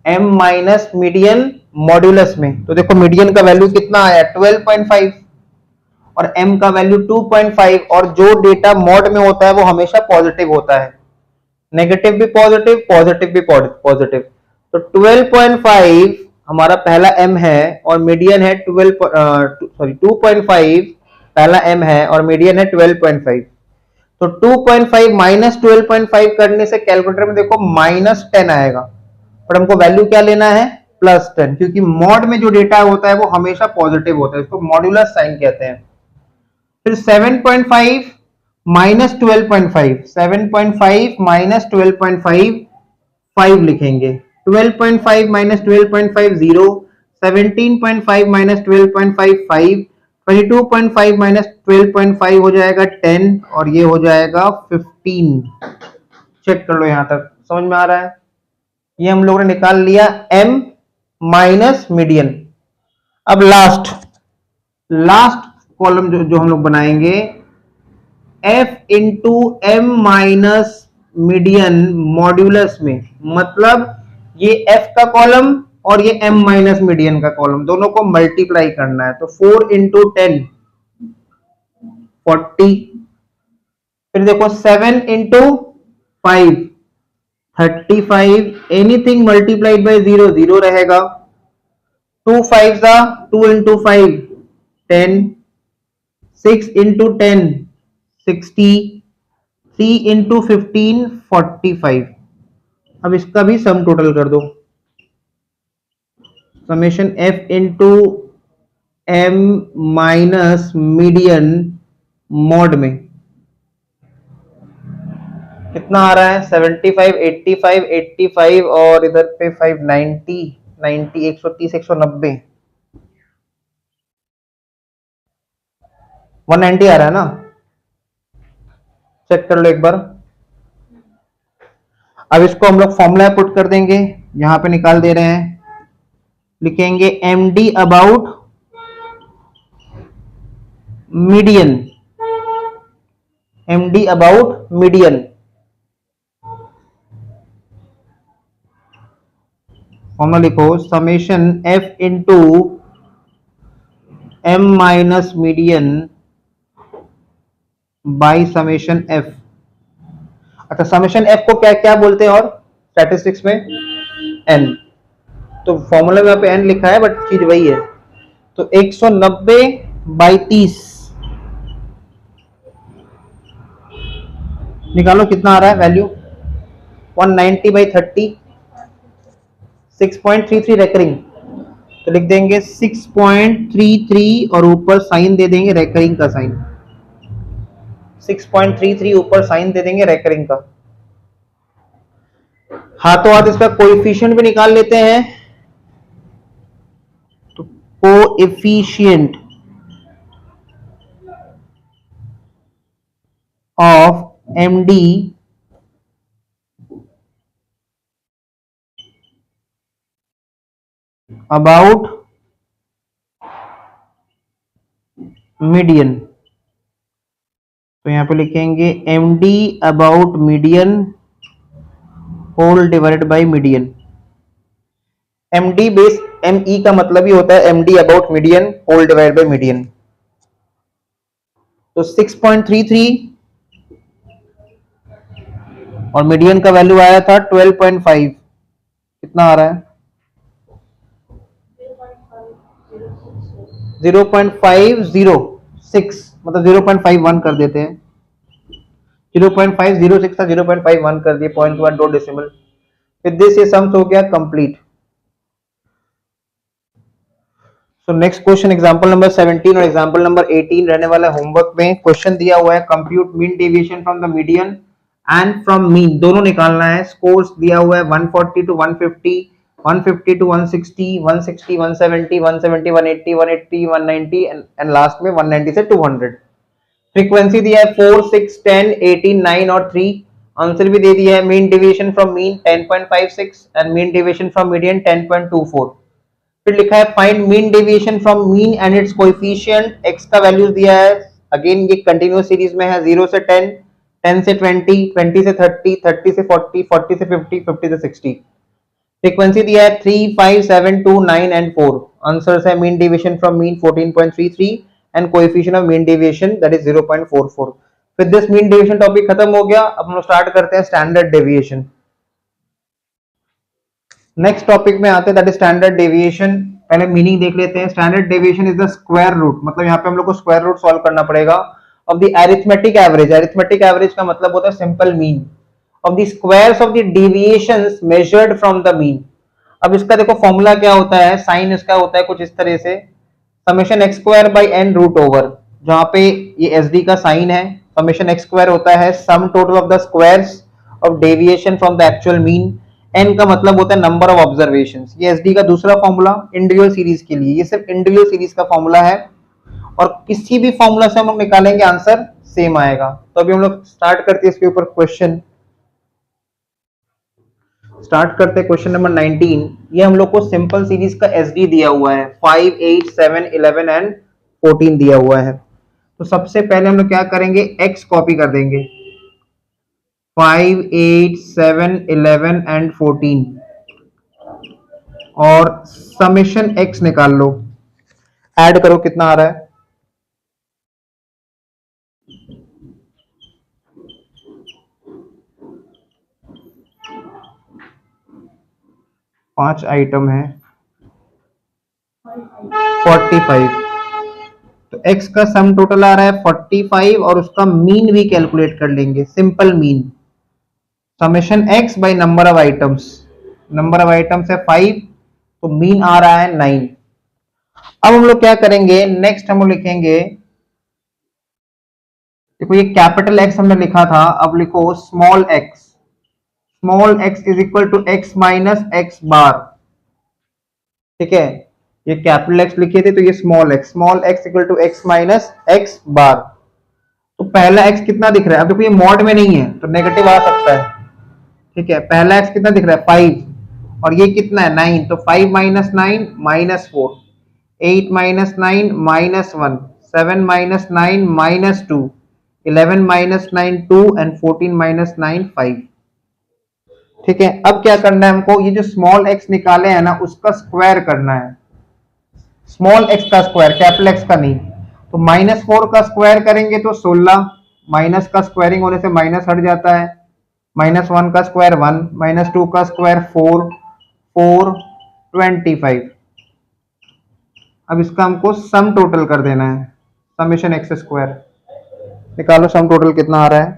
m माइनस मीडियन मॉड्यूलस में, तो देखो मीडियन का वैल्यू कितना आया 12.5 और m का वैल्यू 2.5, और जो डेटा मॉड में होता है वो हमेशा पॉजिटिव होता है, नेगेटिव भी पॉजिटिव, पॉजिटिव भी पॉजिटिव। तो 12.5 हमारा पहला m है और मीडियन है 2.5 पहला m है और मीडियन है 12.5। तो 2.5 माइनस 12.5 करने से कैलकुलेटर में देखो -10 आएगा, पर हमको वैल्यू क्या लेना है +10, क्योंकि मॉड में जो डेटा होता है वो हमेशा पॉजिटिव होता है, इसको मॉड्यूलस साइन कहते हैं। फिर 7.5 माइनस 12.5, 7.5 माइनस 12.5 5 लिखेंगे। 12.5 माइनस 12.5 0, 17.5 माइनस 12.5 5, 22.5 माइनस 12.5 हो जाएगा 10 और ये हो जाएगा 15। चेक कर लो, यहां तक समझ में आ रहा है? ये हम लोगों ने निकाल लिया m माइनस मीडियन। अब लास्ट कॉलम जो हम लोग बनाएंगे f into M minus median modulus में, मतलब ये f का कॉलम और ये m माइनस मीडियन का कॉलम दोनों को मल्टीप्लाई करना है। तो 4 इंटू 10 40, फिर देखो 7 इंटू 5 35, एनीथिंग मल्टीप्लाइड बाय 0 0 रहेगा। 2 5 2 इंटू 5 10, 6 इंटू 10 60, 3 इंटू 15 45। अब इसका भी सम टोटल कर दो, summation f into M minus median mod में कितना आ रहा है 75 85 85 और इधर पे 5 90 90 130 190 190 आ रहा है ना? चेक कर लो एक बार। अब इसको हम लोग फॉर्मूला पुट कर देंगे, यहां पे निकाल दे रहे हैं, लिखेंगे M D about median, M D about median, formula लिखो summation F into M minus median by summation F. अच्छा, समेशन एफ को क्या क्या बोलते हैं और स्टैटिस्टिक्स में एन, तो फॉर्मूला में यहाँ पे एन लिखा है बट चीज वही है। तो 190 बाई 30 निकालो कितना आ रहा है वैल्यू 190 बाई 30 6.33 रेकरिंग, तो लिख देंगे 6.33 और ऊपर साइन दे देंगे रेकरिंग का साइन, 6.33 ऊपर साइन दे देंगे रेकरिंग का। हाथों हाथ इसका कोएफिशिएंट भी निकाल लेते हैं। तो coefficient of MD about median, तो यहां पे लिखेंगे MD about median whole divided by median. MD base ME का मतलब ही होता है MD about median whole divided by median. तो 6.33 और मीडियन का वैल्यू आया था 12.5। कितना आ रहा है? 0.506, मतलब 0.51 कर देते हैं। 0.506 था, 0.51 कर दिए, पॉइंट के बाद 2 डेसिमल। विद दिस ये सम्स हो गया complete. So next question example number 17 और एग्जांपल नंबर 18 रहने वाला होमवर्क में। क्वेश्चन दिया हुआ है compute mean deviation from the median and from mean, दोनों निकालना है। स्कोर्स दिया हुआ है 140 टू 150, 150 टू 160, 160 170, 170 180, 180 190 एंड लास्ट में 190 से 200। फ्रीक्वेंसी दिया है 4, 6, 10, 18, 9 और 3। आंसर भी दे दिया है। Mean deviation from mean 10.56 and mean deviation from median 10.24। फिर लिखा है find mean deviation from mean and it's coefficient. X का वैल्यूज दिया है। अगेन ये कंटिन्यूअस सीरीज में है, 0 से 10, 10 से 20, 20 से 30, 30 से 40, 40 से 50, 50 से 60। फ्रीक्वेंसी दिया है 3, 5, 7, 2, 9 एंड 4। आंसर्स है mean deviation from mean 14.33 and coefficient of mean deviation that is 0.44। With this mean deviation topic खत्म हो गया। अब हम लोग स्टार्ट करते हैं स्टैंडर्ड डेविएशन। नेक्स्ट टॉपिक में आते हैं दैट इज स्टैंडर्ड डेविएशन। पहले मीनिंग देख लेते हैं। Standard deviation is the square root, मतलब यहाँ पे हम लोग को स्क्वायर रूट सॉल्व करना पड़ेगा of the arithmetic average. Arithmetic average का मतलब होता है simple mean of the squares of the deviations measured from the mean. अब इसका देखो फॉर्मूला क्या होता है, साइन इसका होता है कुछ इस तरह से, summation X square by N root over, जहां पे ये एस डी का साइन है। समेशन एक्स स्क्वायर होता है sum total of the squares of deviation from the actual mean. N का मतलब होता है नंबर ऑफ ऑब्जर्वेशन। ये एस डी का दूसरा फॉर्मूला इंडिविजुअल सीरीज के लिए, ये सिर्फ इंडिविजुअल सीरीज का फॉर्मूला है और किसी भी फॉर्मूला से हम लोग निकालेंगे आंसर सेम आएगा। तो अभी हम लोग स्टार्ट करते हैं इसके ऊपर क्वेश्चन। स्टार्ट करते हैं क्वेश्चन नंबर 19। ये हम लोग को सिंपल सीरीज का एसडी दिया हुआ है, 5, 8, 7, 11 एंड 14 दिया हुआ है। तो सबसे पहले हम लोग क्या करेंगे, एक्स कॉपी कर देंगे, 5, 8, 7, 11 एंड 14 और समेशन एक्स निकाल लो। ऐड करो कितना आ रहा है, 5 आइटम है, 45। तो x का सम टोटल आ रहा है 45 और उसका मीन भी कैलकुलेट कर लेंगे, simple mean summation x bye number of items. Number of items है 5 तो मीन आ रहा है 9। अब हम लोग क्या करेंगे, नेक्स्ट हम लोग लिखेंगे, देखो ये कैपिटल एक्स हमने लिखा था, अब लिखो small X. Small X is equal to X minus x bar. ठीक है, ये कैपिटल एक्स लिखे थे तो ये small X equal to X minus x bar. तो पहला एक्स कितना दिख रहा है, अब देखो ये मॉड में नहीं है तो नेगेटिव आ सकता है। ठीक है, पहला एक्स कितना दिख रहा है 5 और ये कितना है 9, तो 5 minus 9 minus 4, 8 minus 9 minus 1, 7 minus 9 minus 2, 11 minus 9 2 and 14 minus 9 5। ठीक है, अब क्या करना है हमको, ये जो स्मॉल एक्स निकाले हैं ना उसका स्क्वायर करना है। स्मॉल एक्स का स्क्वायर, कैपिटल एक्स का नहीं। तो -4 का स्क्वायर करेंगे तो 16, माइनस का स्क्वायरिंग होने से माइनस हट जाता है। -1 का स्क्वायर 1, -2 का स्क्वायर 4, 4 25। अब इसका हमको सम टोटल कर देना है, समेशन एक्स स्क्वायर निकालो, सम टोटल कितना आ रहा है।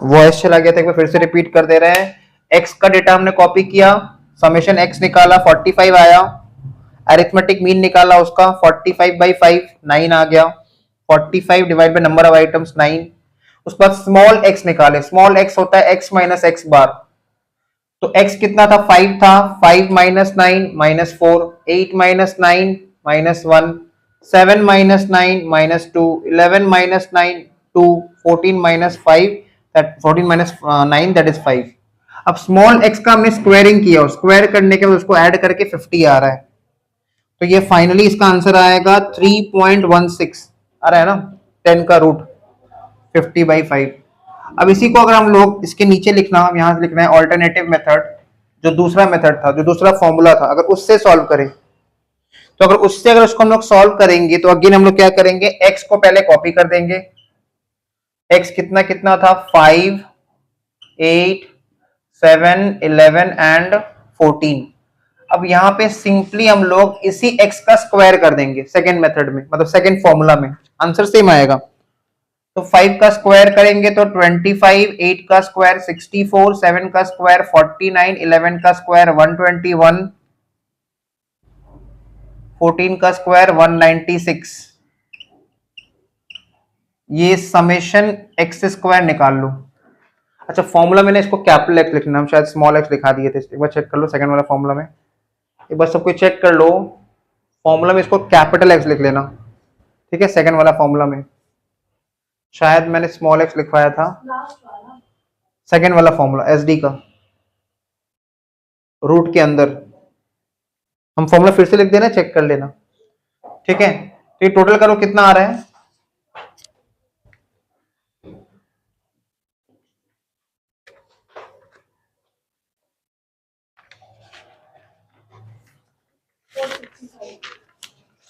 वॉइस चला गया था, एक बार फिर से रिपीट कर दे रहे हैं। एक्स का डेटा हमने कॉपी किया, समेशन एक्स निकाला 45 आया, अरिथमेटिक मीन निकाला उसका 45/5 9 आ गया, 45 divide by number of items 9। उसके बाद स्मॉल एक्स निकाले, स्मॉल एक्स होता है एक्स माइनस एक्स बार। तो x कितना था 5 था, 5 minus 9 minus 4, 8 minus 9 minus 1, 7 minus 9 minus 2, 11 minus 9 2, 14 minus 5 that 14 minus 9 that is 5। अब स्मॉल x का हमने स्क्वायरिंग किया, स्क्वायर करने के बाद उसको ऐड करके 50 आ रहा है, तो ये फाइनली इसका आंसर आएगा 3.16 आ रहा है ना, 10 का रूट 50/5। अब इसी को अगर हम लोग इसके नीचे लिखना, हम यहां से लिखना है ऑल्टरनेटिव मेथड, जो दूसरा मेथड था, जो दूसरा फॉर्मूला था, अगर उससे सॉल्व करें, तो अगर उससे अगर उसको हम लोग सॉल्व करेंगे तो अगेन हम लोग क्या करेंगे, x को पहले कॉपी कर देंगे। x कितना कितना था 5, 8, 7, 11 एंड 14। अब यहां पे सिंपली हम लोग इसी x का स्क्वायर कर देंगे सेकेंड मेथड में, मतलब सेकेंड फॉर्मूला में, आंसर सेम आएगा। तो 5 का स्क्वायर करेंगे तो 25, 8 का स्क्वायर 64, 7 का स्क्वायर 49, 11 का स्क्वायर 121, 14 का स्क्वायर 196। ये समेशन एक्स स्क्वायर निकाल लो। अच्छा, फॉर्मूला मैंने इसको कैपिटल एक्स लिखना, हम शायद स्मॉल एक्स लिखा दिए थे, एक बार चेक कर लो सेकंड वाला फॉर्मूला में, एक बार सबको चेक कर लो। फॉर्मूला में इसको कैपिटल एक्स लिख लेना, ठीक है। सेकंड वाला फॉर्मूला में शायद मैंने स्मॉल एक्स लिखवाया था, सेकंड वाला फॉर्मूला एसडी का, रूट के अंदर। हम फॉर्मूला फिर से लिख देना, चेक कर लेना, ठीक है। तो ये टोटल करो कितना आ रहा है,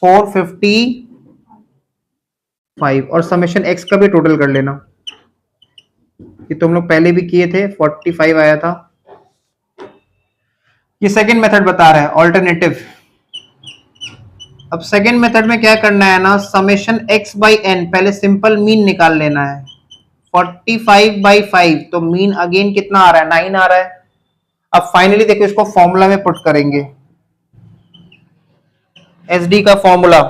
फोर 455। और समेशन एक्स का भी टोटल कर लेना, कि तुम लोग पहले भी किए थे, 45 आया था। ये सेकंड मेथड बता रहा है ऑल्टरनेटिव। अब सेकंड मेथड में क्या करना है ना, समेशन x बाई एन, पहले सिंपल मीन निकाल लेना है। 45/5, तो मीन अगेन कितना आ रहा है 9 आ रहा है। अब फाइनली देखो इसको फॉर्मूला में पुट करेंगे, एसडी का फॉर्मूला,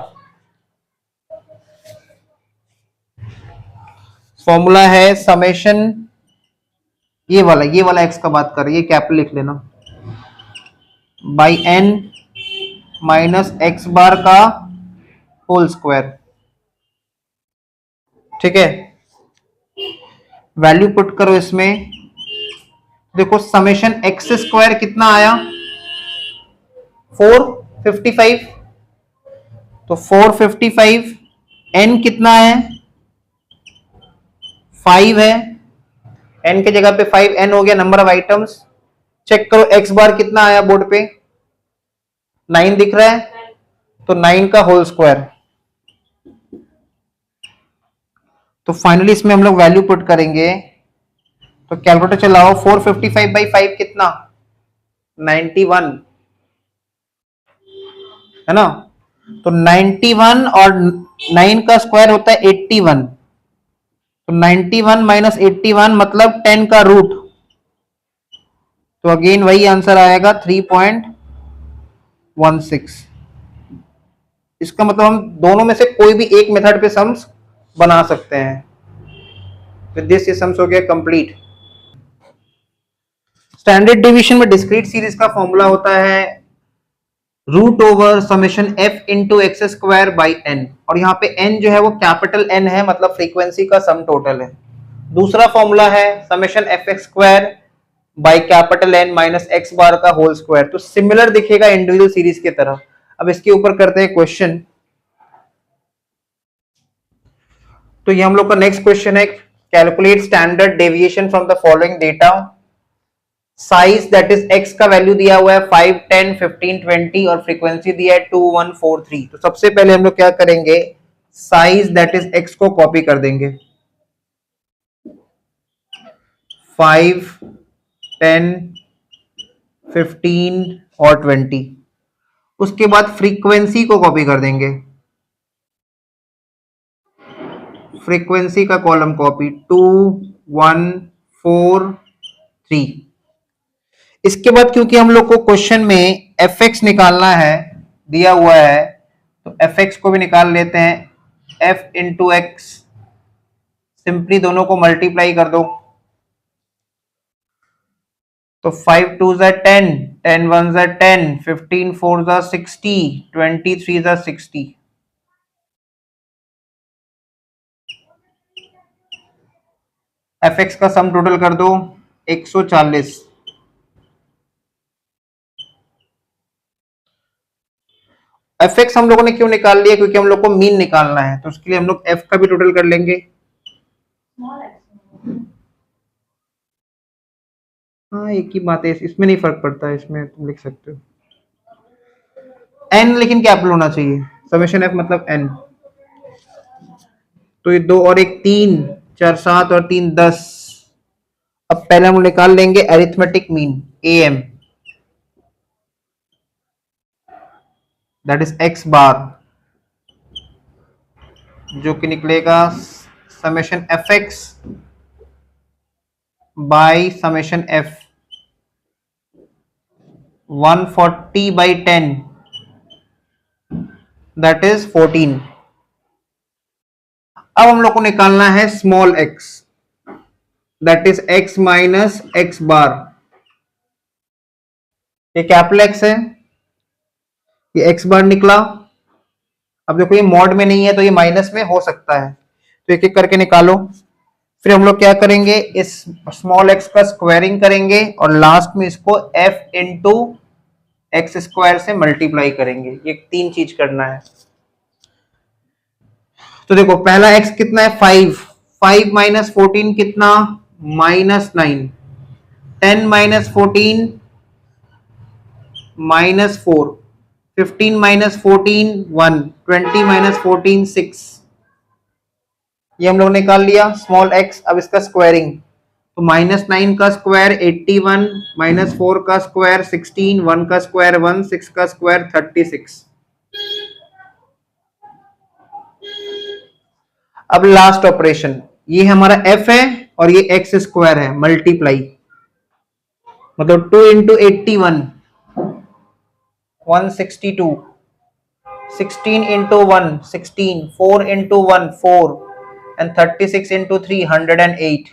फॉर्मूला है समेशन, ये वाला x का बात कर रही है, कैपिटल लिख लेना, by N minus x bar का होल स्क्वायर, ठीक है। वैल्यू पुट करो इसमें, देखो समेशन एक्स स्क्वायर कितना आया 455, तो 455, एन कितना है 5 है, एन के जगह पे 5 एन हो गया नंबर ऑफ आइटम्स। चेक करो एक्स बार कितना आया बोर्ड पे, 9 दिख रहा है, तो 9 का होल स्क्वायर। तो फाइनली इसमें हम लोग वैल्यू पुट करेंगे, तो कैलकुलेटर चलाओ, 455/5 कितना 91 है ना, तो 91 और 9 का स्क्वायर होता है 81, तो 91 माइनस 81 मतलब 10 का रूट, तो अगेन वही आंसर आएगा 3.16। इसका मतलब हम दोनों में से कोई भी एक मेथड पे सम्स बना सकते हैं। विद दिस ये सम्स हो गया कंप्लीट। स्टैंडर्ड डिवीजन में डिस्क्रीट सीरीज का फॉर्मूला होता है root over summation F into x square by n, और यहाँ पे एन जो है वो कैपिटल एन है, मतलब फ्रीक्वेंसी का सम टोटल है। दूसरा फॉर्मूला है summation F x square by capital N minus x bar का होल स्क्वायर, तो सिमिलर दिखेगा इंडिविजुअल सीरीज की तरह। अब इसके ऊपर करते हैं क्वेश्चन। तो ये हम लोग का नेक्स्ट क्वेश्चन है, calculate standard deviation from the following data. Size that is x का वैल्यू दिया हुआ है 5, 10, 15, 20 और फ्रीक्वेंसी दिया है 2, 1, 4, 3। तो सबसे पहले हम लोग क्या करेंगे, साइज दैट इज एक्स को कॉपी कर देंगे, 5, 10, 15 और 20। उसके बाद फ्रीक्वेंसी को कॉपी कर देंगे, फ्रीक्वेंसी का कॉलम कॉपी 2, 1, 4 3। इसके बाद क्योंकि हम लोग को क्वेश्चन में एफ एक्स निकालना है, दिया हुआ है, तो एफ एक्स को भी निकाल लेते हैं। एफ इंटू एक्स, सिंपली दोनों को मल्टीप्लाई कर दो, तो 5 2 ज़ा 10, 10 1 ज़ा 10, 15 4 ज़ा 60, 23 ज़ा 60। एफ एक्स का सम टोटल कर दो 140। एफ एक्स हम लोगों ने क्यों निकाल लिया, क्योंकि हम लोग को मीन निकालना है, तो उसके लिए हम लोग एफ का भी टोटल कर लेंगे। हाँ एक ही बात है, इसमें नहीं फर्क पड़ता है, इसमें तुम लिख सकते हो एन, लेकिन कैपिटल होना चाहिए। समेशन एफ मतलब एन। तो ये 2 और 1 3, 4 7 और 3 10। अब पहले हम निकाल लेंगे arithmetic mean A M, that is X bar, जो कि निकलेगा summation F x by summation F, 140 by 10, that is 14। अब हम लोग को निकालना है small X, that is X minus x bar. ये कैपिटल एक्स है, ये एक्स बार निकला। अब देखो ये मॉड में नहीं है तो ये माइनस में हो सकता है, तो एक एक करके निकालो। फिर हम लोग क्या करेंगे, इस स्मॉल एक्स का स्क्वायरिंग करेंगे और लास्ट में इसको एफ इंटू एक्स स्क्वायर से मल्टीप्लाई करेंगे। ये 3 चीज करना है। तो देखो पहला एक्स कितना है 5, 5 माइनस 14 कितना -9, 10 माइनस 14 -4, 15 माइनस 14 1, 20 माइनस 14 6। ये हम लोग निकाल लिया स्मॉल एक्स। अब इसका स्क्वायरिंग, तो -9 का स्क्वायर 81, -4 का स्क्वायर 16, 1 का स्क्वायर 1, 6 का स्क्वायर 36। अब लास्ट ऑपरेशन, ये हमारा एफ है और ये एक्स स्क्वायर है, मल्टीप्लाई, मतलब 2 into 81 162, 16 into 1 16, 4 into 1 4, and 36 into 3 108।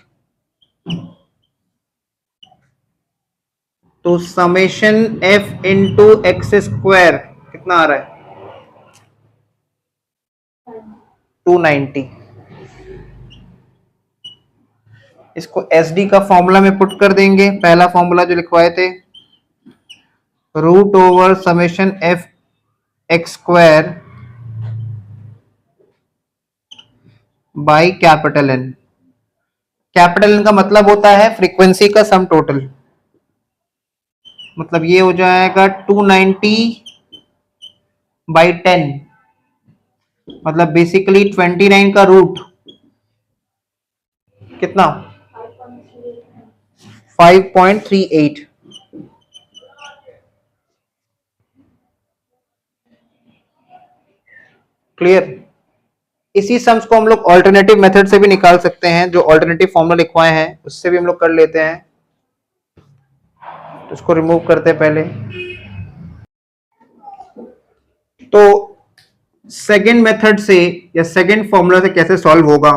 तो summation f into x square कितना आ रहा है 290। इसको SD का फॉर्मूला में पुट कर देंगे। पहला फॉर्मूला जो लिखवाए थे, root over summation f x square by capital N। Capital N का मतलब होता है फ्रीक्वेंसी का सम टोटल, मतलब ये हो जाएगा 290 बाई 10, मतलब बेसिकली 29 का रूट कितना 5.38। क्लियर। इसी सम्स को हम लोग ऑल्टरनेटिव मेथड से भी निकाल सकते हैं, जो ऑल्टरनेटिव फॉर्मूला लिखवाए हैं उससे भी हम लोग कर लेते हैं। तो इसको रिमूव करते हैं पहले। तो सेकेंड मेथड से या सेकेंड फॉर्मूला से कैसे सॉल्व होगा,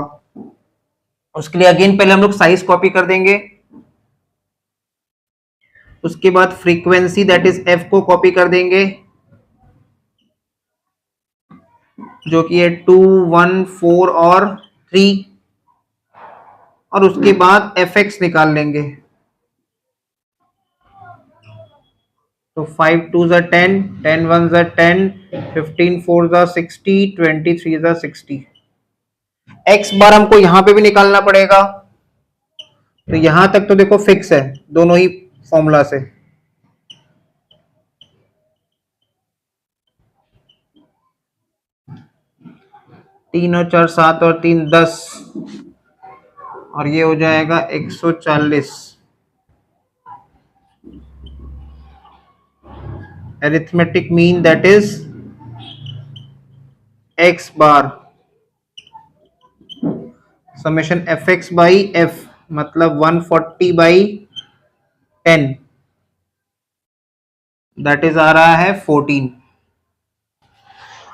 उसके लिए अगेन पहले हम लोग साइज कॉपी कर देंगे, उसके बाद फ्रीक्वेंसी दैट इज एफ को कॉपी कर देंगे, जो कि है 2 1 4 और 3, और उसके बाद एफ एक्स निकाल लेंगे। तो 5 2 ज़ा 10, 10 1 ज़ा 10, 15 4 ज़ा 60, 23 ज़ा 60। एक्स बार हमको यहां पे भी निकालना पड़ेगा, तो यहां तक तो देखो फिक्स है दोनों ही फॉर्मूला से। तीन और 4 7 और 3 10, और ये हो जाएगा 140। Arithmetic mean that is X bar summation F x by F मतलब 140 बाई 10, दैट इज आ रहा है 14।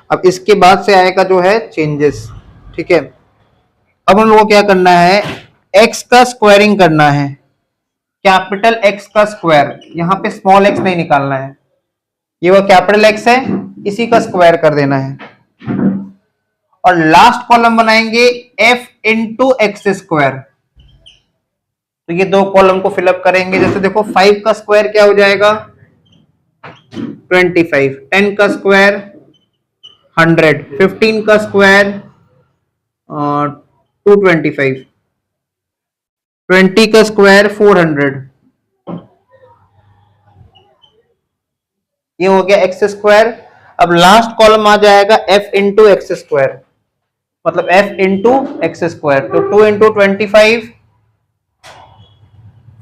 अब इसके बाद से आएगा जो है चेंजेस, ठीक है। अब हम लोग को क्या करना है, एक्स का स्क्वायरिंग करना है, कैपिटल एक्स का स्क्वायर, यहाँ पे स्मॉल एक्स नहीं निकालना है, ये वो कैपिटल एक्स है, इसी का स्क्वायर कर देना है। और लास्ट कॉलम बनाएंगे एफ इंटू एक्स स्क्वायर, तो ये दो कॉलम को फिलअप करेंगे। जैसे देखो 5 का स्क्वायर क्या हो जाएगा 25, 10 का स्क्वायर 100, 15 का स्क्वायर 225, 20 का स्क्वायर 400, ये हो गया एक्स स्क्वायर। अब लास्ट कॉलम आ जाएगा एफ इंटू एक्स स्क्वायर, मतलब एफ इंटू एक्स स्क्वायर, तो 2 इंटू 25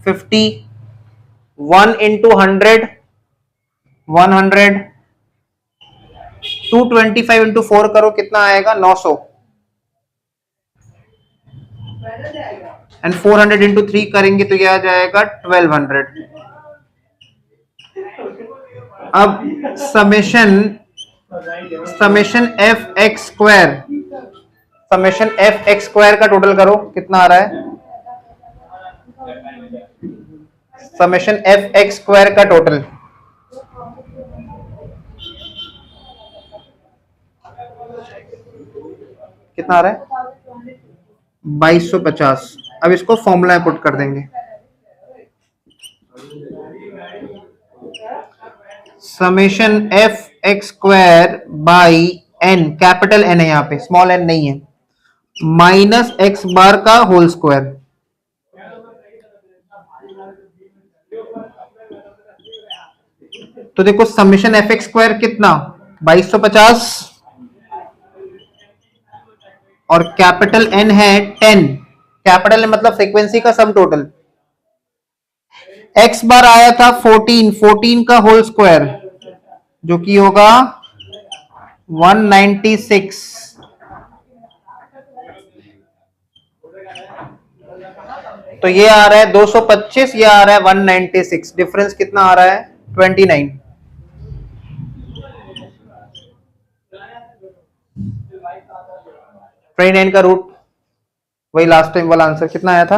50, 1 इंटू 100 100, 225 इंटू 4 करो कितना आएगा 900, एंड 400 इंटू 3 करेंगे तो ये आ जाएगा 1200। अब summation F x square, summation F x square का टोटल करो कितना आ रहा है, समेशन एफ एक्स स्क्वायर का टोटल कितना आ रहा है 2250। अब इसको फॉर्मूला में पुट कर देंगे, summation F x square by n, capital n है यहाँ पे, स्मॉल एन नहीं है, माइनस एक्स बार का होल स्क्वायर। तो देखो समेशन एफ एक्स स्क्वायर कितना 2250, और कैपिटल एन है 10, कैपिटल एन मतलब फ्रीक्वेंसी का सम टोटल, एक्स बार आया था 14, 14 का होल स्क्वायर जो कि होगा 196, तो ये आ रहा है 225, ये आ रहा है 196, डिफरेंस कितना आ रहा है 29। ट्रेन एन का रूट वही लास्ट टाइम वाला आंसर कितना आया था